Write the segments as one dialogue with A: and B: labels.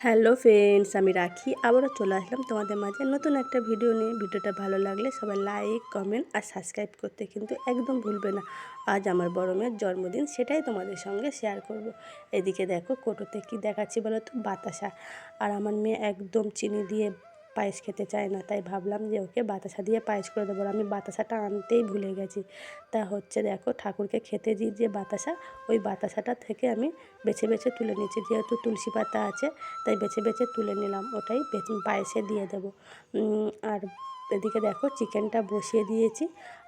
A: Hello friends, আমি রাখি আবারও চলে আসলাম তোমাদের মাঝে নতুন একটা ভিডিও নিয়ে। ভিডিওটা ভালো লাগলে সবাই লাইক, কমেন্ট আর সাবস্ক্রাইব করতে কিন্তু একদম ভুলবে না। আজ আমার বড় মেয়ের জন্মদিন, সেটাই তোমাদের সঙ্গে শেয়ার করব। এদিকে দেখো কোটোতে কি দেখাচ্ছি বলো তো, বাতাসা। আর আমার মেয়ে একদম চিনি দিয়ে পায়েস খেতে চায় না, তাই ভাবলাম যে ওকে বাতাসা দিয়ে পায়েস করে দেবো। আমি বাতাসাটা আনতেই ভুলে গেছি। তা হচ্ছে দেখো, ঠাকুরকে খেতে দিই যে বাতাসা, ওই বাতাসাটা থেকে আমি বেছে বেছে তুলে নিচ্ছি। যেহেতু তুলসী পাতা আছে, তাই বেছে বেছে তুলে নিলাম, ওটাই পায়েসে দিয়ে দেবো। আর এদিকে দেখো চিকেনটা বসিয়ে দিয়েছি।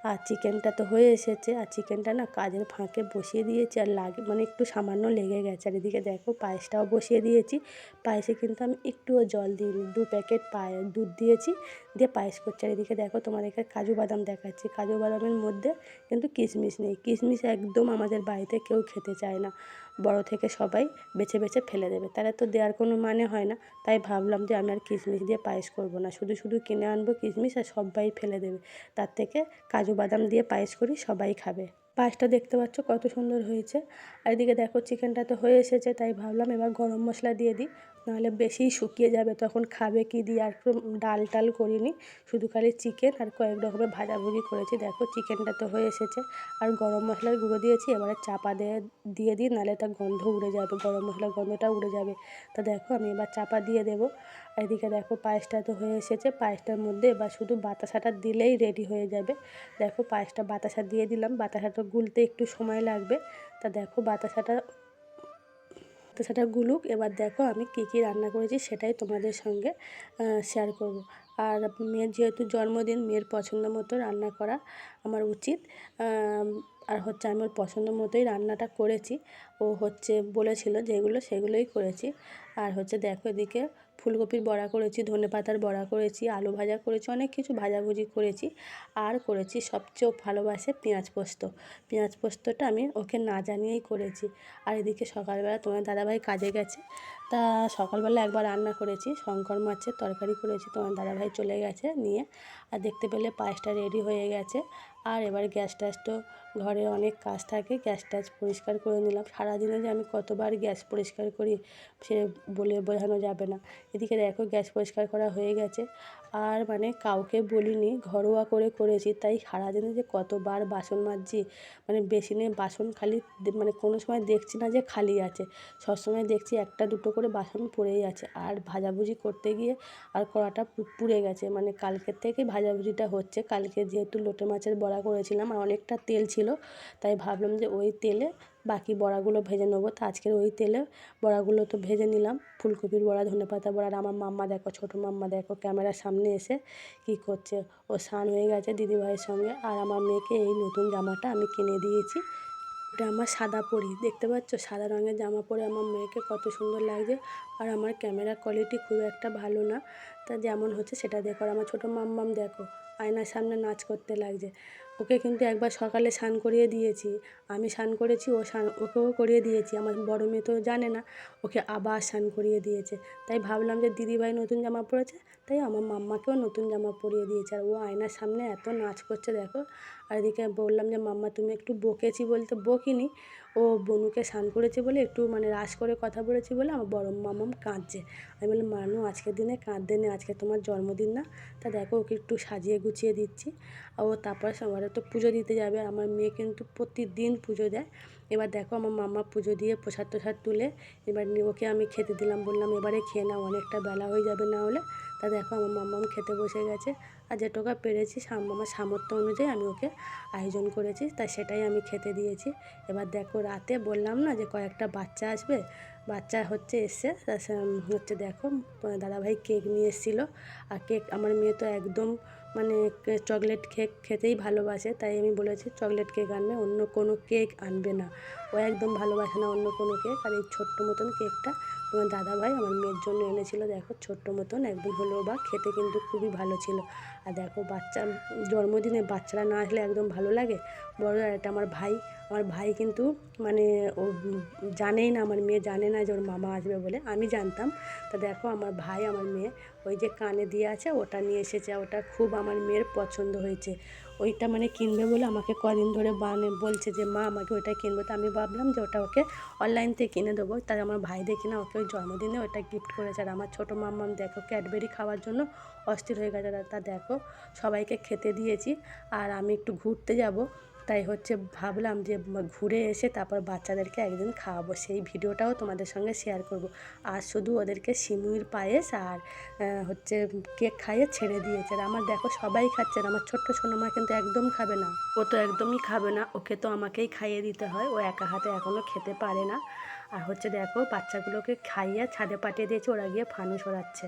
A: আর চিকেনটা তো হয়ে এসেছে, আর চিকেনটা না কাজের ফাঁকে বসিয়ে দিয়েছি, আর মানে একটু সামান্য লেগে গেছে। আর এদিকে দেখো পায়েসটাও বসিয়ে দিয়েছি। পায়েসে কিন্তু আমি একটুও জল দিইনি, 2 প্যাকেট দুধ দিয়েছি, দিয়ে পায়েস করছি। আর এদিকে দেখো তোমাদেরকে কাজু বাদাম দেখাচ্ছি। কাজু বাদামের মধ্যে কিন্তু কিশমিশ নেই। কিশমিশ একদম আমাদের বাড়িতে কেউ খেতে চায় না, বড় থেকে সবাই বেছে বেছে ফেলে দেবে, তাহলে তো দেওয়ার কোনো মানে হয় না। তাই ভাবলাম যে আমি আর কিশমিশ দিয়ে পায়েস করব না, শুধু শুধু কিনে আনবো কিশমিশ আর সবাই ফেলে দেবে। তার থেকে কাজু বাদাম দিয়ে পায়েস করি, সবাই খাবে। পায়েসটা দেখতে পাচ্ছ কত সুন্দর হয়েছে। আর এদিকে দেখো চিকেনটা তো হয়ে এসেছে, তাই ভাবলাম এবার গরম মশলা দিয়ে দিই, নাহলে বেশি শুকিয়ে যাবে, তখন খাবে কি দিয়ে। আর ডাল টাল করিনি, শুধু খালি চিকেন আর কয়েক রকমের ভাজাভুজি করেছি। দেখো চিকেনটা তো হয়ে এসেছে, আর গরম মশলার গুঁড়ো দিয়েছি। এবারে চাপা দিয়ে দিই, নাহলে তার গন্ধ উড়ে যাবে, গরম মশলার গন্ধটা উড়ে যাবে। তা দেখো আমি এবার চাপা দিয়ে দেবো। আর এদিকে দেখো পায়েসটা তো হয়ে এসেছে, পায়েসটার মধ্যে এবার শুধু বাতাসাটা দিলেই রেডি হয়ে যাবে। দেখো পায়েসটা বাতাসা দিয়ে দিলাম, বাতাসাটা গুলতে একটু সময় লাগবে। তা দেখো বাতাসাটা গুলুক। এবার দেখো আমি কী কী রান্না করেছি সেটাই তোমাদের সঙ্গে শেয়ার করব। আর মেয়ের যেহেতু জন্মদিন, মেয়ের পছন্দ মতো রান্না করা আমার উচিত। আর হচ্ছে আমি ওর পছন্দ মতোই রান্নাটা করেছি। ও হচ্ছে বলেছিল যেগুলো সেগুলোই করেছি। আর হচ্ছে দেখো এদিকে ফুলকপির বড়া করেছি, ধনেপাতার বড়া করেছি, আলু ভাজা করেছি, অনেক কিছু ভাজাভুজি করেছি। আর করেছি সবচেয়ে ভালোবাসে পেঁয়াজ পোস্ত। পেঁয়াজ পোস্তটা আমি ওকে না জানিয়েই করেছি। আর এদিকে সকালবেলা তোমার দাদাভাই কাজে গেছে, তা সকালবেলা একবার রান্না করেছি, শঙ্কর মাছের তরকারি করেছি, তোমার দাদাভাই চলে গেছে নিয়ে। আর দেখতে পেলে পায়েসটা রেডি হয়ে গেছে। আর এবার গ্যাস ট্যাস তো ঘরে অনেক কাজ থাকে, গ্যাস ট্যাস পরিষ্কার করে নিলাম। সারাদিনে যে আমি কতবার গ্যাস পরিষ্কার করি সে বলে বোঝানো যাবে না। এদিকে দেখো গ্যাস পরিষ্কার করা হয়ে গেছে। আর মানে কাউকে বলিনি, ঘরোয়া করে করেছি, তাই সারাদিনে যে কতবার বাসন মাজছি, মানে বেসিনে বাসন খালি, মানে কোনো সময় দেখছি না যে খালি আছে, সবসময় দেখছি একটা দুটো করে বাসন পড়েই আছে। আর ভাজাভুজি করতে গিয়ে আর কড়াটা পুড়ে গেছে, মানে কালকের থেকে ভাজাভুজিটা হচ্ছে। কালকে যেহেতু লোটে মাছের বড়া করেছিলাম আর অনেকটা তেল ছিল, তাই ভাবলাম যে ওই তেলে বাকি বড়াগুলো ভেজে নেবো। তো আজকের ওই তেলে বড়াগুলো তো ভেজে নিলাম, ফুলকপির বড়া, ধনেপাতা বড়া। আর আমার মাম্মা দেখো, ছোটো মাম্মা দেখো ক্যামেরার সামনে এসে কী করছে, ও স্নান হয়ে গেছে দিদিভাইয়ের সঙ্গে। আর আমার মেয়েকে এই নতুন জামাটা আমি কিনে দিয়েছি, এটা আমার সাদা পরি, দেখতে পাচ্ছ সাদা রঙের জামা পরে আমার মেয়েকে কত সুন্দর লাগছে। আর আমার ক্যামেরা কোয়ালিটি খুব একটা ভালো না, তা যেমন হচ্ছে সেটা দেখো। আর আমার ছোটো মাম্মাম দেখো আয়নার সামনে নাচ করতে লাগছে। ওকে কিন্তু একবার সকালে স্নান করিয়ে দিয়েছি, আমি স্নান করেছি, ওকেও করিয়ে দিয়েছি। আমার বড় মেয়ে তো জানে না, ওকে আবার স্নান করিয়ে দিয়েছে। তাই ভাবলাম যে দিদিভাই নতুন জামা পরেছে, তাই আমার মাম্মাকেও নতুন জামা পরিয়ে দিয়েছে। আর ও আয়নার সামনে এত নাচ করছে দেখো। আর এদিকে বললাম যে মাম্মা তুমি একটু বকেছি, বলতে বকিনি, ও বনুকে স্নান করেছে বলে একটু মানে রাশ করে কথা বলেছি বলে আমার বড় মামাম কাঁদছে। আমি বললাম মানু আজকের দিনে কাঁদতে নেই, আজকে তোমার জন্মদিন না। তা দেখো ওকে একটু সাজিয়ে গুছিয়ে দিচ্ছি। ও তারপর সবারে তো পুজো দিতে যাবে, আমার মেয়ে কিন্তু প্রতিদিন পুজো দেয়। এবার দেখো আমার মাম্মা পুজো দিয়ে প্রসাদ টোসাদ তুলে এবার ওকে আমি খেতে দিলাম, বললাম এবারে খেয়ে নাও, অনেকটা বেলা হয়ে যাবে না হলে। তা দেখো আমার মাম্মাম খেতে বসে গেছে। আর যেটুকু পেরেছি আমার সামর্থ্য অনুযায়ী আমি ওকে আয়োজন করেছি, তাই সেটাই আমি খেতে দিয়েছি। এবার দেখো রাতে বললাম না যে কয়েকটা বাচ্চা আসবে, বাচ্চা হচ্ছে এসছে, হচ্ছে দেখো দাদাভাই কেক নিয়ে এসেছিলো। আর কেক আমার মেয়ে তো একদম মানে চকলেট কেক খেতেই ভালোবাসে, তাই আমি বলেছি চকলেট কেক আনবে, অন্য কোনো কেক আনবে না। ও একদম ভালোবাসে না অন্য কোনো কেক। আর এই ছোট্ট মতন কেকটা তোমার দাদাভাই আমার মেয়ের জন্য এনেছিলো, দেখো ছোট্ট মতন একদম হলেও বা খেতে কিন্তু খুবই ভালো ছিল। আর দেখো বাচ্চা জন্মদিনে বাচ্চারা না আসলে একদম ভালো লাগে। বড় এটা আমার ভাই, আমার ভাই কিন্তু মানে ও জানেই না, আমার মেয়ে জানে না যে ওর মামা আসবে বলে, আমি জানতাম। তা দেখো আমার ভাই আমার মেয়ে ওই যে কানে দিয়ে আছে ওটা নিয়ে এসেছে, ওটা খুব আমার মেয়ের পছন্দ হয়েছে। ও ওইটা মানে কিনবে বলে আমাকে কদিন ধরে বলছে যে মা আমাকে ওইটা কিনবো। তো আমি ভাবলাম যে ওটা ওকে অনলাইন থেকে কিনে দেবো। তাই আমার ভাই দেখি না ওকে ওই জন্মদিনে ওটা গিফট করেছে। আর আমার ছোটো মাম্মাম দেখো ক্যাডবেরি খাওয়ার জন্য অস্থির হয়ে গেছে। তা দেখো সবাইকে খেতে দিয়েছি আর আমি একটু ঘুরতে যাব, তাই হচ্ছে ভাবলাম যে ঘুরে এসে তারপর বাচ্চাদেরকে একদিন খাওয়াবো, সেই ভিডিওটাও তোমাদের সঙ্গে শেয়ার করব। আর শুধু ওদেরকে সিমুইর পায়েস আর হচ্ছে কেক খাইয়ে ছেড়ে দিয়েছে। আর আমার দেখো সবাই খাচ্ছে, আর আমার ছোট্ট সোনামা কিন্তু একদম খাবে না, ও তো একদমই খাবে না, ওকে তো আমাকেই খাইয়ে দিতে হয়, ও একা হাতে এখনও খেতে পারে না। আর হচ্ছে দেখো বাচ্চাগুলোকে খাইয়ে ছাদে পাঠিয়ে দিয়েছে, ওরা গিয়ে ফানুস ওড়াচ্ছে।